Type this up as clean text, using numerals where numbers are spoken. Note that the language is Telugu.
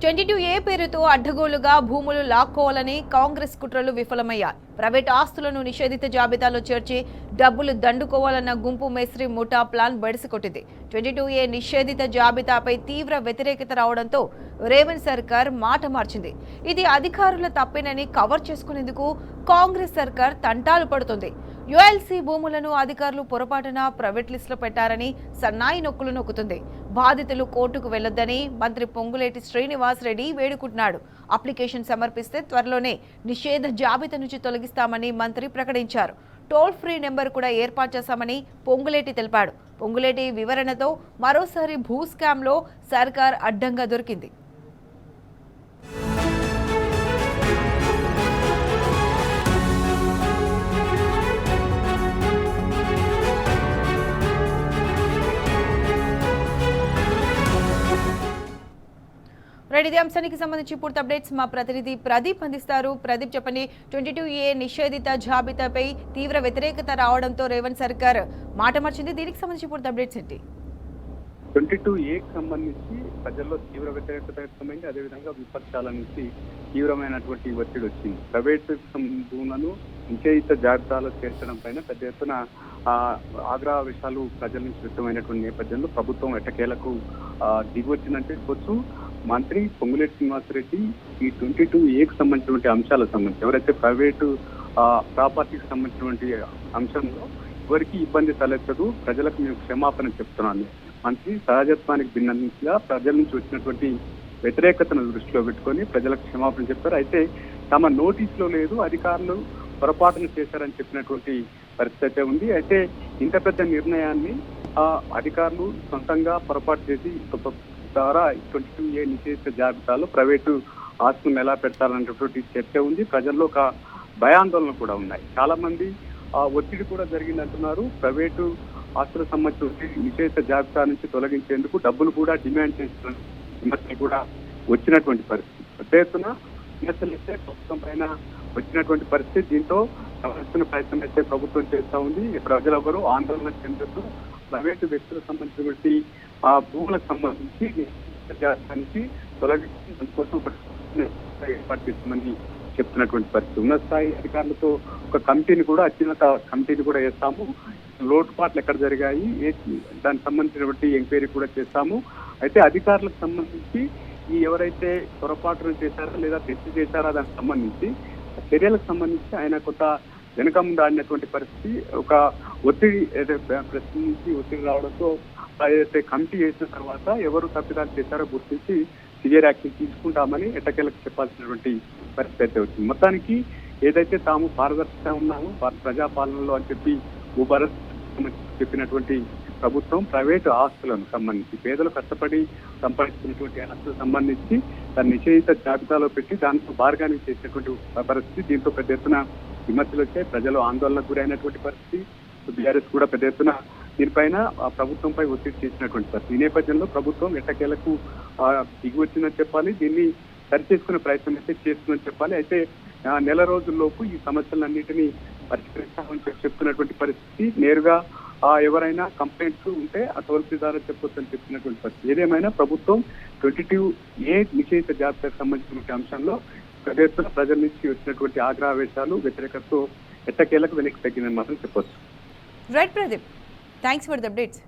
22A పేరుతో అడ్డగోలుగా భూములు లాక్కోవాలని కాంగ్రెస్ కుట్రలు విఫలమయ్యాయి. ప్రైవేట్ ఆస్తులను నిషేధిత జాబితాలో చేర్చి డబ్బులు దండుకోవాలన్న గుంపు మేస్త్రి ముఠా ప్లాన్ బెడిసికొట్టింది. 22A నిషేధిత జాబితాపై తీవ్ర వ్యతిరేకత రావడంతో రేవంత్ సర్కార్ మాట మార్చింది. ఇది అధికారుల తప్పేనని కవర్ చేసుకునేందుకు కాంగ్రెస్ సర్కార్ తంటాలు పడుతుంది. యుఎల్సీ భూములను అధికారులు పొరపాటున ప్రైవేట్ లిస్టులో పెట్టారని సన్నాయి నొక్కులు నొక్కుతుంది. బాధితులు కోర్టుకు వెళ్లొద్దని మంత్రి పొంగులేటి శ్రీనివాస్ రెడ్డి వేడుకుంటున్నాడు. అప్లికేషన్ సమర్పిస్తే త్వరలోనే నిషేధ జాబితా నుంచి తొలగిస్తామని మంత్రి ప్రకటించారు. టోల్ ఫ్రీ నెంబర్ కూడా ఏర్పాటు చేశామని పొంగులేటి తెలిపాడు. పొంగులేటి వివరణతో మరోసారి భూ స్కామ్లో సర్కార్ అడ్డంగా దొరికింది. ఇదే అంశానికి సంబంధించి పూర్తి అప్డేట్స్ మా ప్రతినిధి ప్రదీప్ అందిస్తారు. ప్రదీప్ చెప్పండి, 22A నిషేధిత జాబితాపై తీవ్ర వ్యతిరేకత రావడంతో రేవంత్ సర్కార్ మాట మార్చింది. దీనికి సంబంధించి పూర్తి అప్డేట్స్ ఏంటి? 22Aకి సంబంధించి ప్రజల్లో తీవ్ర వ్యతిరేకత వ్యక్తమైంది. అదేవిధంగా విపక్షాల నుంచి తీవ్రమైనటువంటి ఒత్తిడి వచ్చింది. ప్రైవేట్ భూములను నిషేధిత జాబితాలో చేర్చడం పైన పెద్ద ఎత్తున ఆగ్రహ విషయాలు ప్రజల నుంచి వ్యక్తమైనటువంటి నేపథ్యంలో ప్రభుత్వం ఎట్టకేలకు దిగివచ్చిందంటే చెప్పొచ్చు. మంత్రి పొంగులేటి శ్రీనివాసరెడ్డి ఈ 22Aకి సంబంధించినటువంటి అంశాలకు సంబంధించి ఎవరైతే ప్రైవేటు ప్రాపర్టీకి సంబంధించినటువంటి అంశంలో ఎవరికి ఇబ్బంది తలెత్తదు, ప్రజలకు మేము క్షమాపణ చెప్తున్నాను. మంత్రి సహజత్వానికి భిన్నంగా ప్రజల నుంచి వచ్చినటువంటి వ్యతిరేకతను దృష్టిలో పెట్టుకొని ప్రజలకు క్షమాపణ చెప్తారు. అయితే తమ నోటీసులో లేదు, అధికారులు పొరపాటును చేశారని చెప్పినటువంటి పరిస్థితి ఉంది. అయితే ఇంత పెద్ద నిర్ణయాన్ని అధికారులు సొంతంగా పొరపాటు చేసి ద్వారా 22A నిషేధిత జాబితాలో ప్రైవేటు ఆస్తులను ఎలా పెడతారనేటువంటి చర్చ ఉంది. ప్రజల్లో ఒక భయాందోళన కూడా ఉన్నాయి. చాలా మంది ఒత్తిడి కూడా జరిగిందంటున్నారు. ప్రైవేటు ఆస్తులకు సంబంధించిన నిషేధిత జాబితా నుంచి తొలగించేందుకు డబ్బులు కూడా డిమాండ్ చేసిన విమర్శలు కూడా వచ్చినటువంటి పరిస్థితి. పెద్ద ఎత్తున విమర్శలు అయితే ప్రభుత్వం పైన వచ్చినటువంటి పరిస్థితి. దీంతో సమర్థన ప్రయత్నం అయితే ప్రభుత్వం చేస్తూ ఉంది. ప్రజలెవరూ ఆందోళన చెందుతూ ప్రైవేటు వ్యక్తులకు సంబంధించినటువంటి భూములకు సంబంధించి నుంచి తొలగించి దానికోసం ఏర్పాటు చేస్తామని చెప్తున్నటువంటి పరిస్థితి. ఉన్నత స్థాయి అధికారులతో ఒక కమిటీని కూడా అత్యున్నత కమిటీని కూడా వేస్తాము. లోటుపాట్లు ఎక్కడ జరిగాయి, దానికి సంబంధించినటువంటి ఎంక్వైరీ కూడా చేస్తాము. అయితే అధికారులకు సంబంధించి ఈ ఎవరైతే పొరపాటును చేశారో లేదా తెచ్చి చేశారో దానికి సంబంధించి చర్యలకు సంబంధించి ఆయన కొంత వెనుక ముందు ఆడినటువంటి పరిస్థితి. ఒక ఒత్తిడి ప్రశ్నించి ఒత్తిడి రావడంతో ఏదైతే కమిటీ చేసిన తర్వాత ఎవరు తప్పిదాలు చేశారో గుర్తించి సివియర్ యాక్షన్ తీసుకుంటామని ఎట్టకేలకు చెప్పాల్సినటువంటి పరిస్థితి అయితే వచ్చింది. మొత్తానికి ఏదైతే తాము పారదర్శకంగా ఉన్నామో ప్రజాపాలనలో అని చెప్పి భూభారత్ చెప్పినటువంటి ప్రభుత్వం ప్రైవేటు ఆస్తులను సంబంధించి పేదలు కష్టపడి సంపాదించినటువంటి ఆస్తులకు సంబంధించి దాన్ని నిషేధిత జాబితాలో పెట్టి దాంతో బార్గానింగ్ చేసినటువంటి పరిస్థితి. దీంతో పెద్ద ఎత్తున విమర్శలు వచ్చాయి. ప్రజలు ఆందోళనకు గురైనటువంటి పరిస్థితి. బీఆర్ఎస్ కూడా పెద్ద ఎత్తున దీనిపైన ప్రభుత్వంపై ఒత్తిడి చేసినటువంటి పరిస్థితి. ఈ నేపథ్యంలో ప్రభుత్వం ఎట్టకేలకు దిగి వచ్చిందని చెప్పాలి. దీన్ని సరిచేసుకునే ప్రయత్నం అయితే చేస్తుందని చెప్పాలి. అయితే నెల రోజుల్లోపు ఈ సమస్యలన్నింటినీ పరిష్కరిస్తామని చెప్తున్నటువంటి పరిస్థితి. నేరుగా ఎవరైనా కంప్లైంట్స్ ఉంటే ఆ టోల్ ఫ్రీ ద్వారా చెప్పొచ్చు అని చెప్పినటువంటి పరిస్థితి. ఏదేమైనా ప్రభుత్వం 22A నిషేధిత జాబితాకు సంబంధించినటువంటి అంశంలో పెద్ద ఎత్తున ప్రజల నుంచి వచ్చినటువంటి ఆగ్రహావేశాలు వ్యతిరేకతతో ఎట్టకేలకు వెనక్కి తగ్గిందని మాత్రం చెప్పొచ్చు. Right Pradeep, thanks for the updates.